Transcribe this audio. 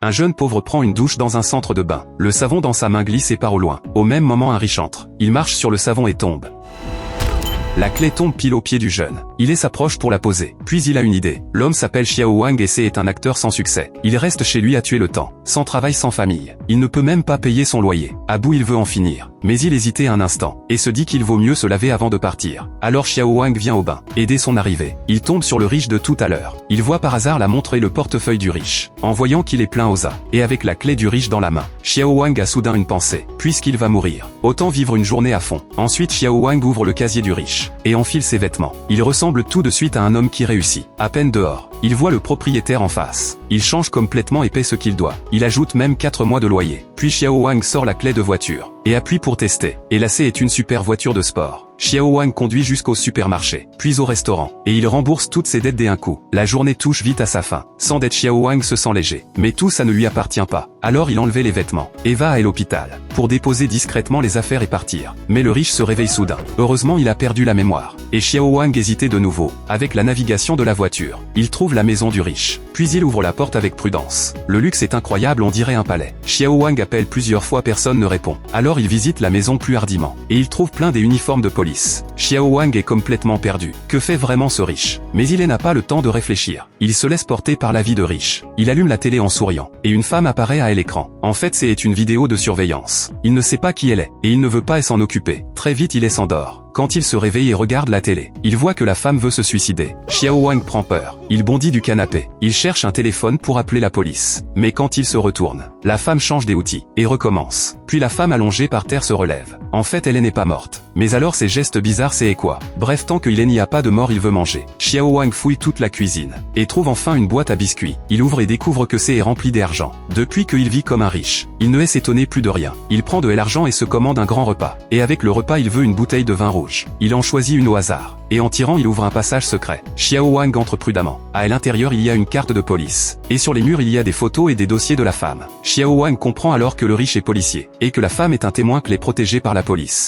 Un jeune pauvre prend une douche dans un centre de bain. Le savon dans sa main glisse et part au loin. Au même moment un riche entre. Il marche sur le savon et tombe. La clé tombe pile au pied du jeune. Il s'approche pour la poser. Puis il a une idée. L'homme s'appelle Xiao Wang et est un acteur sans succès. Il reste chez lui à tuer le temps. Sans travail, sans famille. Il ne peut même pas payer son loyer. À bout, il veut en finir. Mais il hésitait un instant. Et se dit qu'il vaut mieux se laver avant de partir. Alors Xiao Wang vient au bain. Et dès son arrivée, il tombe sur le riche de tout à l'heure. Il voit par hasard la montre et le portefeuille du riche. En voyant qu'il est plein aux as. Et avec la clé du riche dans la main. Xiao Wang a soudain une pensée. Puisqu'il va mourir, autant vivre une journée à fond. Ensuite Xiao Wang ouvre le casier du riche. Et enfile ses vêtements. Il ressemble tout de suite à un homme qui réussit. À peine dehors, il voit le propriétaire en face. Il change complètement et paie ce qu'il doit. Il ajoute même 4 mois de loyer. Puis Xiao Wang sort la clé de voiture. Et appuie pour tester. Et la C est une super voiture de sport. Xiao Wang conduit jusqu'au supermarché, puis au restaurant, et il rembourse toutes ses dettes d'un coup. La journée touche vite à sa fin. Sans dette, Xiao Wang se sent léger. Mais tout ça ne lui appartient pas. Alors il enlève les vêtements, et va à l'hôpital, pour déposer discrètement les affaires et partir. Mais le riche se réveille soudain. Heureusement il a perdu la mémoire. Et Xiao Wang hésitait de nouveau, avec la navigation de la voiture. Il trouve la maison du riche. Puis il ouvre la porte avec prudence. Le luxe est incroyable, on dirait un palais. Xiao Wang appelle plusieurs fois, personne ne répond. Alors il visite la maison plus hardiment. Et il trouve plein des uniformes de police. Xiao Wang est complètement perdu. Que fait vraiment ce riche? Mais il n'a pas le temps de réfléchir. Il se laisse porter par la vie de riche. Il allume la télé en souriant. Et une femme apparaît à l'écran. En fait c'est une vidéo de surveillance. Il ne sait pas qui elle est. Et il ne veut pas s'en occuper. Très vite il s'endort. Quand il se réveille et regarde la télé, il voit que la femme veut se suicider. Xiao Wang prend peur. Il bondit du canapé. Il cherche un téléphone pour appeler la police. Mais quand il se retourne, la femme change des outils et recommence. Puis la femme allongée par terre se relève. En fait elle n'est pas morte. Mais alors ces gestes bizarres c'est quoi? Bref, tant qu'il n'y a pas de mort il veut manger. Xiao Wang fouille toute la cuisine. Et trouve enfin une boîte à biscuits. Il ouvre et découvre que c'est rempli d'argent. Depuis qu'il vit comme un riche, il ne s'étonner plus de rien. Il prend de l'argent et se commande un grand repas. Et avec le repas il veut une bouteille de vin rouge. Il en choisit une au hasard. Et en tirant il ouvre un passage secret. Xiao Wang entre prudemment. À l'intérieur il y a une carte de police. Et sur les murs il y a des photos et des dossiers de la femme. Xiao Wang comprend alors que le riche est policier. Et que la femme est un témoin clé protégé par la police.